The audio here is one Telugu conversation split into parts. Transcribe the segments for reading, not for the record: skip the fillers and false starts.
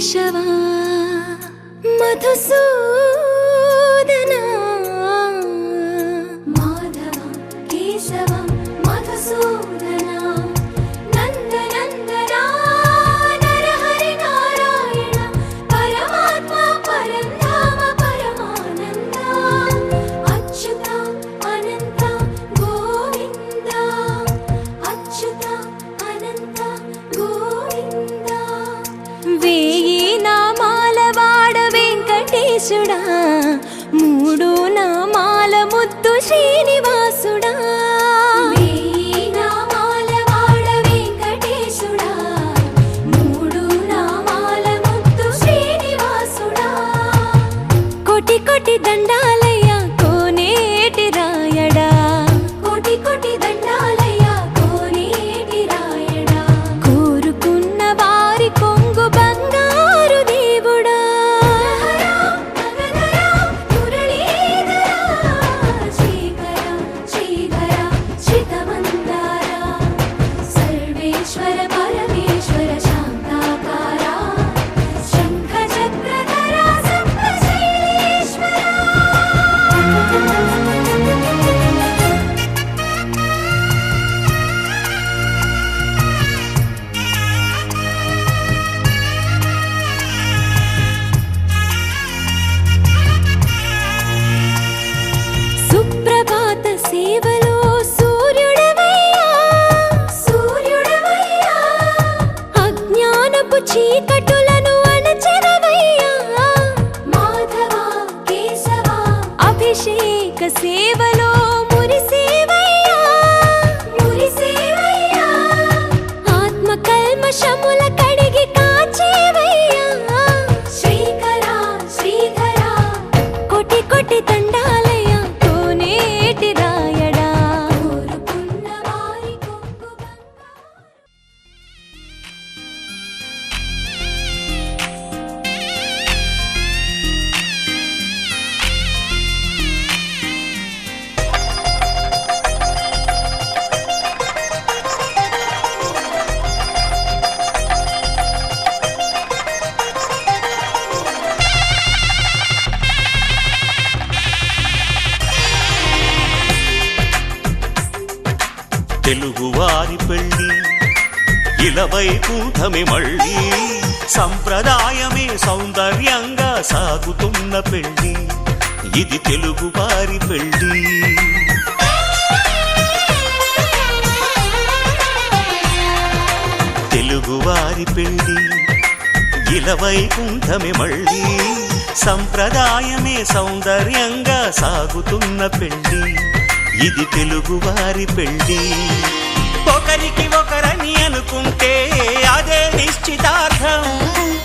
కేశవా మధుసూదనా మాధవ కేశవ మధుసూదనా నందనందనా నరహరి నారాయణ పరమాత్మ పరంధామ పరమానంద అచ్యుత అనంత గోవింద అచ్యుత అనంత గోవింద వేయి నామాల వాడ వెంకటేశుడా మూడు నామాల ముద్దు శ్రీనివాసుడా వేయి నామాల వాడ వెంకటేశుడా మూడు నామాల ముద్దు శ్రీనివాసుడా కోటి కోటి దండాలయ్య కోనేటి రాయడా కోటి కోటి దండాలయ్య కోనేటి రాయడా కోరుకున్న వారి కొంగు బంగారు దేవుడా శ్రీకర శ్రీధర శ్రితమందార సర్వేశ్వర పరమేశ్వర శాంతాకార శంఖ చక్రధర సప్తశైలేశ్వర సుప్రభాత సేవలో సూర్యుడవయ్యా సూర్యుడవయ్యా అజ్ఞానపు చీకటులను అణచెదవయ్యా మాధవ కేశవ అభిషేక సేవలో మురిసేవయ్యా మురిసేవయ్యా ఆత్మ కల్మషముల కడిగి కాచేవయ్యా శ్రీకర శ్రీధర కోటి కోటి దండాలయ కోనేటి రాయడా కోరుకున్న వారి కొంగు తెలుగువారి పెళ్ళి ఇలవైకుంఠమే మళ్ళీ సంప్రదాయమే సౌందర్యంగా సాగుతున్న పెళ్ళి ఇది తెలుగువారి పెళ్ళి తెలుగువారి పెళ్ళి ఇలవైకుంఠమే మళ్ళీ సంప్రదాయమే సౌందర్యంగా సాగుతున్న పెళ్ళి ఇది తెలుగువారి పెళ్ళి ఒకరికి ఒకరని అనుకుంటే అదే నిశ్చితార్థం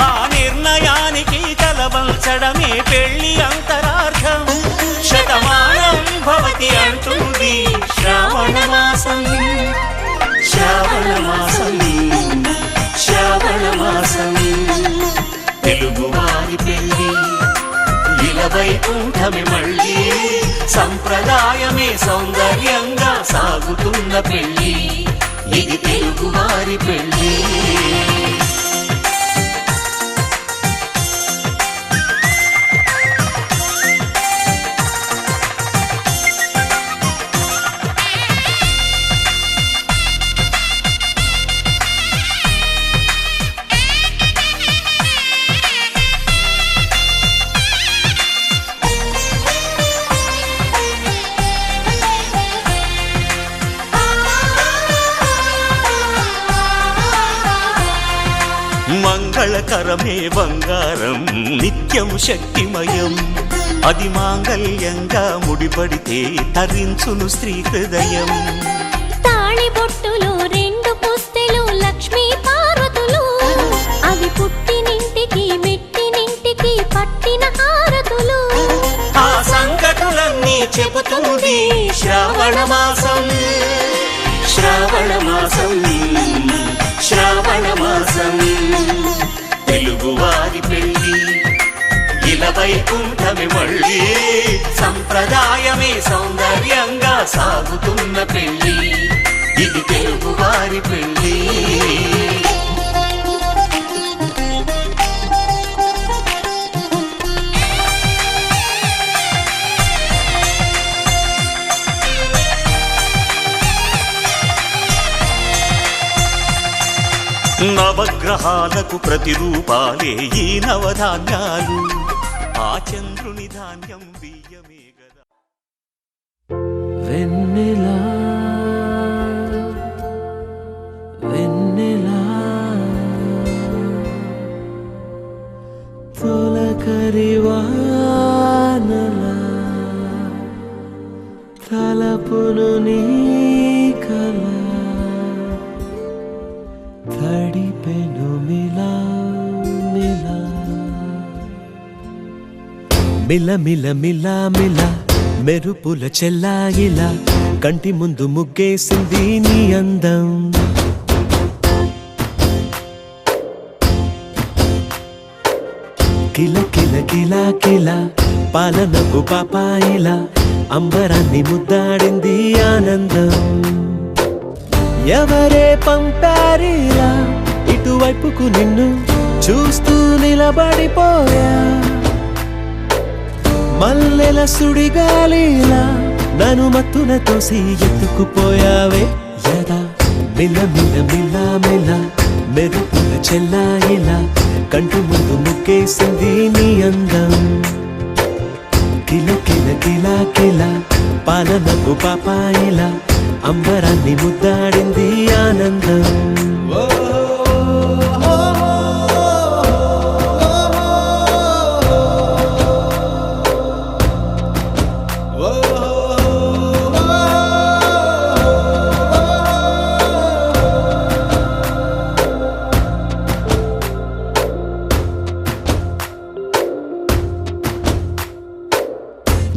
ఆ నిర్ణయానికి తలవంచడమే పెళ్ళి అంతరార్థం శతమానం భవతి అంటుంది శ్రావణ మాసం శ్రావణ మాసం శ్రావణ మాసం తెలుగువారి పెళ్ళి ఇలవైకుంఠమే మళ్ళీ సంప్రదాయమే సౌందర్యంగా సాగుతున్న పెళ్ళి ఇది తెలుగువారి పెళ్ళి మంగళకరమే బంగారం నిత్యం శక్తిమయం అది మాంగళ్యంగా ముడిపడితే తరించును స్త్రీ హృదయం తాళి బొట్టులో రెండు పుస్తెలు లక్ష్మీ పార్వతులు అవి పుట్టినింటికి మెట్టినింటికి పట్టిన హారతులు ఆ సంగతులన్నీ చెబుతుంది శ్రావణ మాసం శ్రావణ మాసం శ్రావణ మాసం తెలుగువారి పెళ్ళి ఇలవైకుంఠమే మళ్ళీ సంప్రదాయమే సౌందర్యంగా సాగుతున్న పెళ్ళి ఇది తెలుగువారి పెళ్ళి గ్రహాలకు ప్రతిరూపాలే ఈ నవధాన్యాలు. ఆ చంద్రుని ధాన్యం బియ్యమే గదా. వెన్నెలా వెన్నెలా తొలకరివానలా తలపును నీ కల తడిపెను మిలా మిలా మిల మిల మిల మిల మెరుపుల చెల్లాయిలా కంటి ముందు ముగ్గేసింది నీ అందం. కిల కిల కిల కిల పాలనకు పాపాయిలా అంబరాన్ని ముద్దాడింది ఆనందం. ఎవరే పంపారిలా ఇటువైపుకు నిన్ను చూస్తూ నిలబడిపోయా. మల్లెల సుడిగాలిలా నన్ను మత్తున తోసి ఎత్తుకుపోయావే. యదా మిల మిల మిల మిల మెరుపుల చెల్లాయిలా కంటి ముందు ముగ్గేసింది నీ అందం. కిల కిల కిల కిల పాలనకు పాపాయిలా అంబరాన్ని ముద్దాడింది ఆనందం.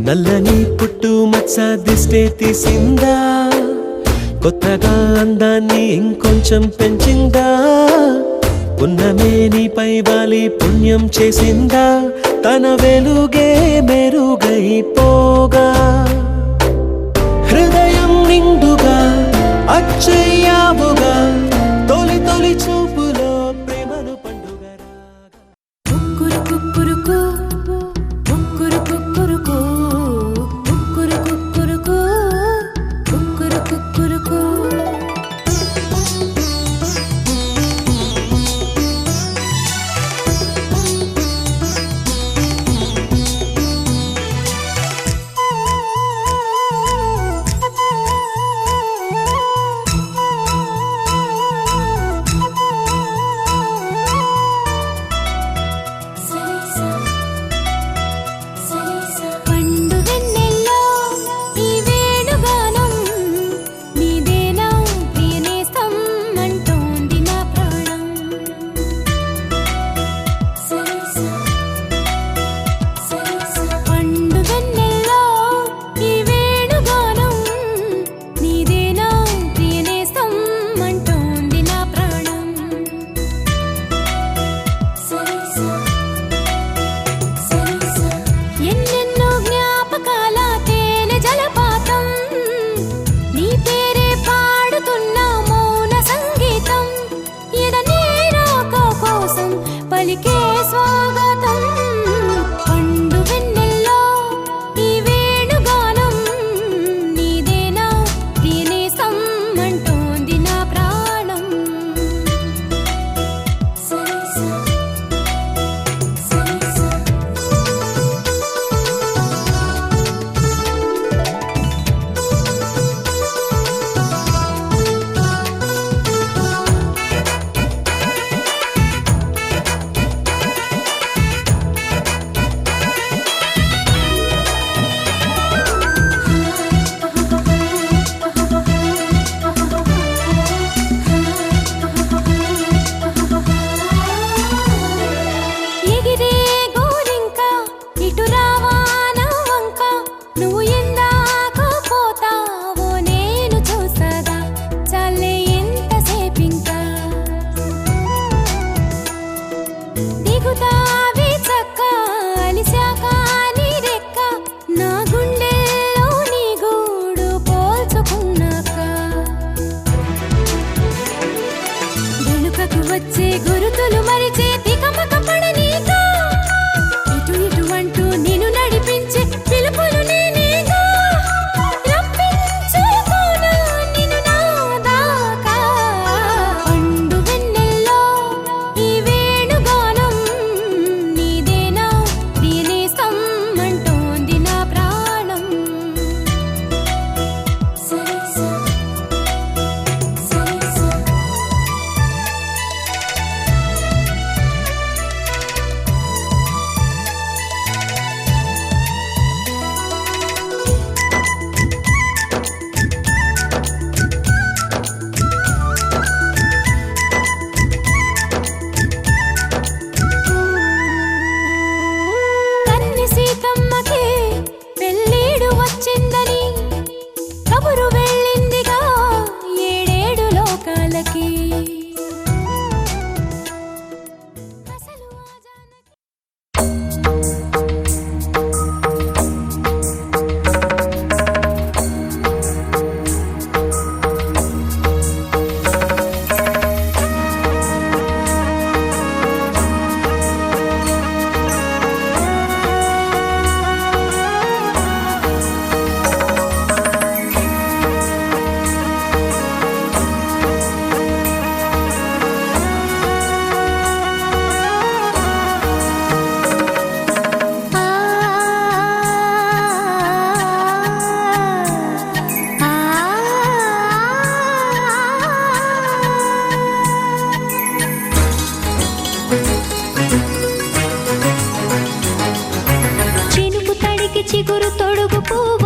నల్లని పుట్టు మచ్చ దిష్టే తీసిందా, కొత్తగా అందాన్ని ఇంకొంచెం పెంచిందా. పున్నమే నీపై వాలి పుణ్యం చేసిందా, తన వెలుగే మెరుగైపోగా. హృదయం నిండుగా అచ్చయ్యావుగా, తొలి తొలి చూపులో ప్రేమను పండుగ రాగా. కుక్కురు కుక్కురుకు కుక్కురు కుక్కురుకు కుక్కురు కుక్కురుకు కుక్కురు కుక్కురుకు పండు వెన్నెల్లో ఈ వేణుగానం నీదేనా ప్రియనేస్తం అంటోంది నా ప్రాణం. పండు వెన్నెల్లో ఈ వేణుగానం నీదేనా ప్రియనేస్తం అంటోంది నా ప్రాణం. ఎన్నెన్నో జ్ఞాపకాల తేనె జలపాతం, నీ పేరే పాడుతున్న మౌన సంగీతం. ఎదనే రాక కోసం పలికే స్వాగతం. పండు వెన్నెల్లో ఈ వేణుగానం నీదేనా ప్రియనేస్తం అంటోంది నా ప్రాణం. చిగురు తొడుగు పువ్వు